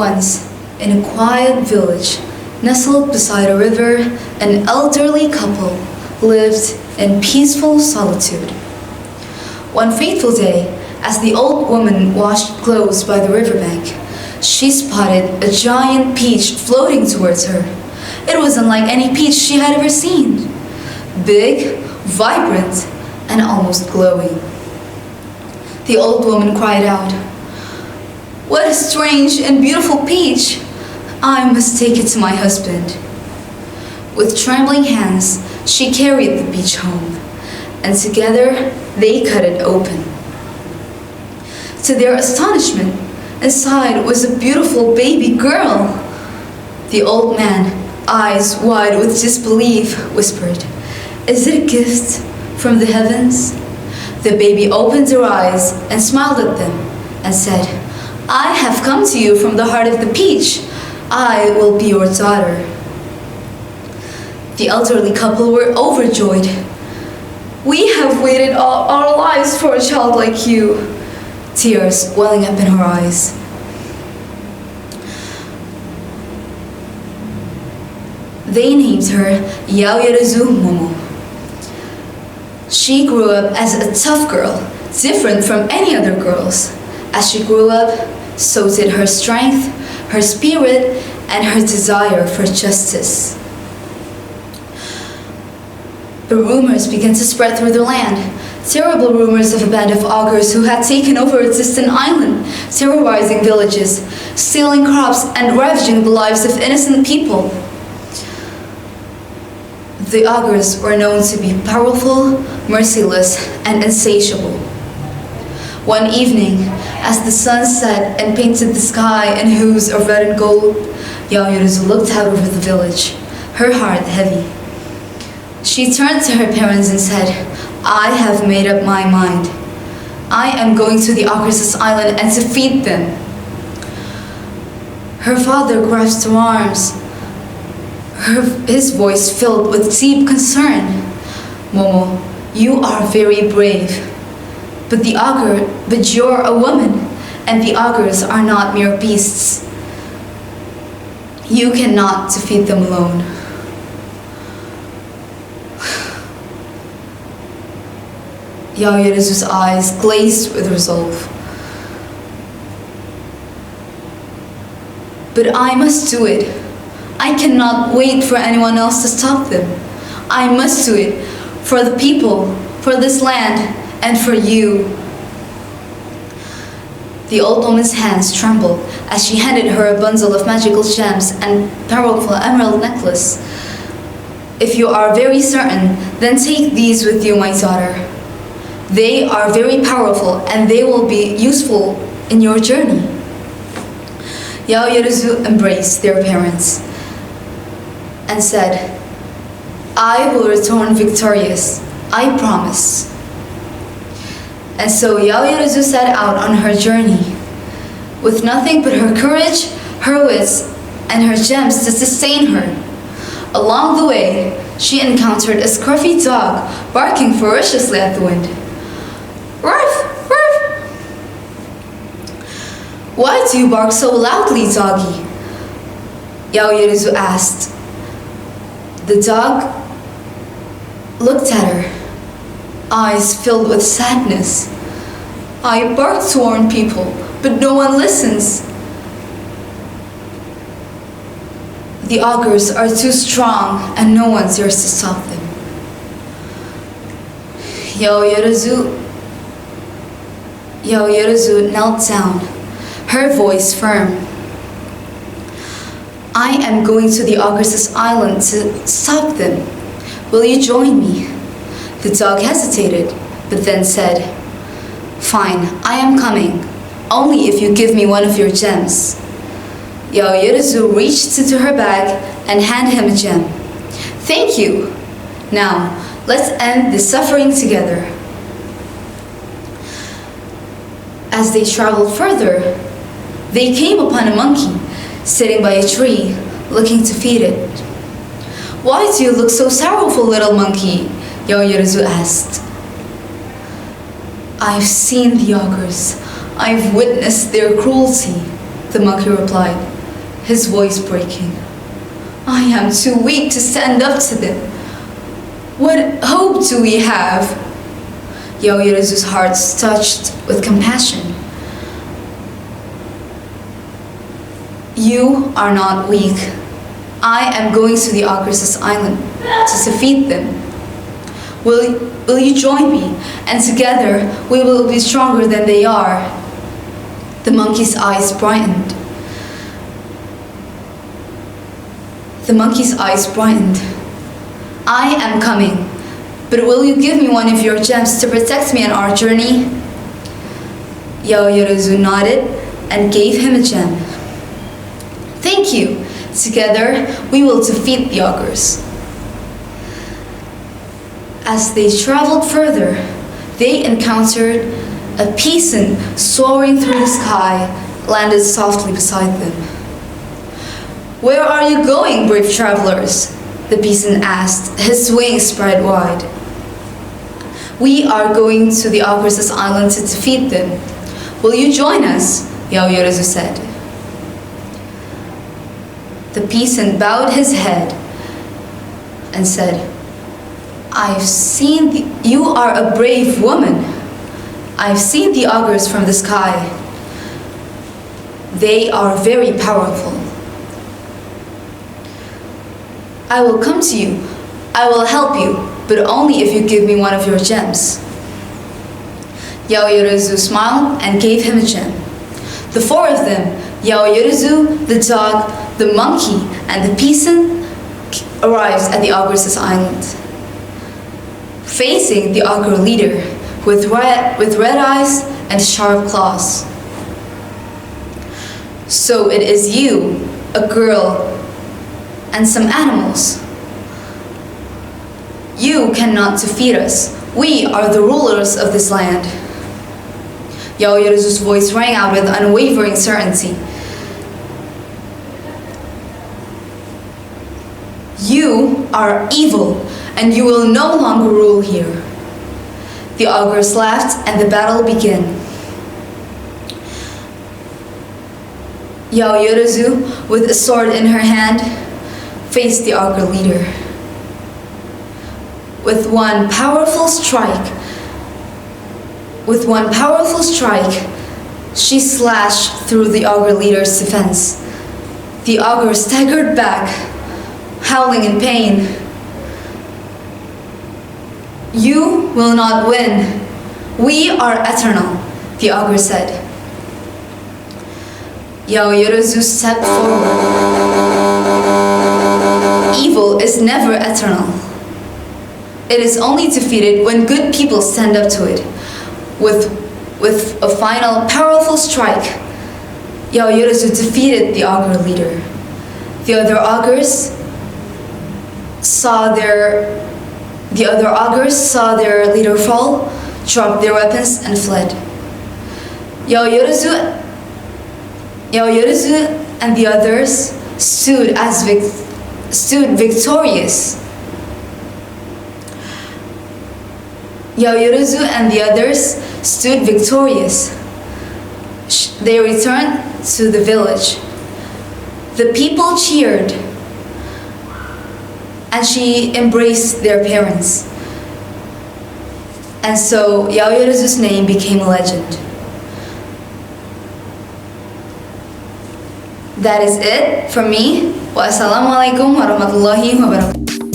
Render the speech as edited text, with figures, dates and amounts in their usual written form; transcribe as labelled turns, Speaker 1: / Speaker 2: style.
Speaker 1: Once, in a quiet village, nestled beside a river, an elderly couple lived in peaceful solitude. One fateful day, as the old woman washed clothes by the riverbank, she spotted a giant peach floating towards her. It was unlike any peach she had ever seen. Big, vibrant, and almost glowing. The old woman cried out, "What a strange and beautiful peach! I must take it to my husband." With trembling hands, she carried the peach home, and together they cut it open. To their astonishment, inside was a beautiful baby girl. The old man, eyes wide with disbelief, whispered, "Is it a gift from the heavens?" The baby opened her eyes and smiled at them and said, "I have come to you from the heart of the peach. I will be your daughter." The elderly couple were overjoyed. "We have waited all our lives for a child like you," tears welling up in her eyes. They named her Yaoyorozu Momo. She grew up as a tough girl, different from any other girls. As she grew up, so did her strength, her spirit, and her desire for justice. But rumors began to spread through the land. Terrible rumors of a band of augurs who had taken over a distant island, terrorizing villages, stealing crops, and ravaging the lives of innocent people. The augurs were known to be powerful, merciless, and insatiable. One evening, as the sun set and painted the sky in hues of red and gold, Yaoyorozu looked out over the village, her heart heavy. She turned to her parents and said, "I have made up my mind. I am going to the Augurs' island and to feed them." Her father grasped her arms, his voice filled with deep concern. "Momo, you are very brave, but you're a woman, and the augurs are not mere beasts. You cannot defeat them alone." Yaoyorozu's eyes glazed with resolve. "But I must do it. I cannot wait for anyone else to stop them. I must do it for the people, for this land, and for you." The old woman's hands trembled as she handed her a bundle of magical gems and powerful emerald necklace. "If you are very certain, then take these with you, my daughter. They are very powerful and they will be useful in your journey." Yaoyorozu embraced their parents and said, "I will return victorious, I promise." And so Yaoyorozu set out on her journey, with nothing but her courage, her wits, and her gems to sustain her. Along the way, she encountered a scruffy dog barking ferociously at the wind. "Ruff, ruff!" "Why do you bark so loudly, doggy?" Yaoyorozu asked. The dog looked at her, eyes filled with sadness. "I bark to warn people, but no one listens. The augurs are too strong and no one dares to stop them." Yaoyorozu knelt down, her voice firm. "I am going to the augurs' island to stop them. Will you join me?" The dog hesitated, but then said, "Fine, I am coming, only if you give me one of your gems." Yaoyorozu reached into her bag and handed him a gem. "Thank you. Now, let's end this suffering together." As they traveled further, they came upon a monkey sitting by a tree, looking to feed it. "Why do you look so sorrowful, little monkey?" Yaoyorozu asked. "I've seen the augurs. I've witnessed their cruelty," the monkey replied. his voice breaking. I am too weak to stand up to them. What hope do we have? Yaoyorozu's heart touched with compassion. You are not weak. I am going to the Ogress's island to defeat them. Will you join me? And together we will be stronger than they are. The monkey's eyes brightened. The monkey's eyes brightened. I am coming, but will you give me one of your gems to protect me on our journey? Yaoyorozu nodded and gave him a gem. Thank you. Together we will defeat the ogres. As they traveled further, they encountered a peasant soaring through the sky, landed softly beside them. Where are you going, brave travelers? The peasant asked, his wings spread wide. We are going to the Ogress's island to defeat them. Will you join us? Yaoyorozu said. The peasant bowed his head and said, you are a brave woman. I've seen the ogres from the sky. They are very powerful. I will come to you. I will help you, but only if you give me one of your gems. Yaoyorozu smiled and gave him a gem. The four of them, Yaoyorozu, the dog, the monkey, and the peasant, arrived at the Ogress's island. Facing the ogre leader with red eyes and sharp claws. So it is you, a girl, and some animals. You cannot defeat us. We are the rulers of this land. Yaoyorozu's voice rang out with unwavering certainty. You are evil, and you will no longer rule here. The ogres laughed, and the battle began. Yaoyorozu, with a sword in her hand, faced the ogre leader. With one powerful strike, she slashed through the ogre leader's defense. The ogre staggered back, howling in pain. You will not win. We are eternal, the ogre said. Yaoyorozu stepped forward. Evil is never eternal. It is only defeated when good people stand up to it. With a final powerful strike, Yaoyorozu defeated the ogre leader. The other ogres saw their leader fall, dropped their weapons, and fled. Yaoyorozu and the others stood victorious. Yaoyorozu and the others stood victorious. They returned to the village. The people cheered, and she embraced their parents. And so Yaoyorozu's name became a legend. That is it from me. Wassalamualaikum warahmatullahi wabarakatuh.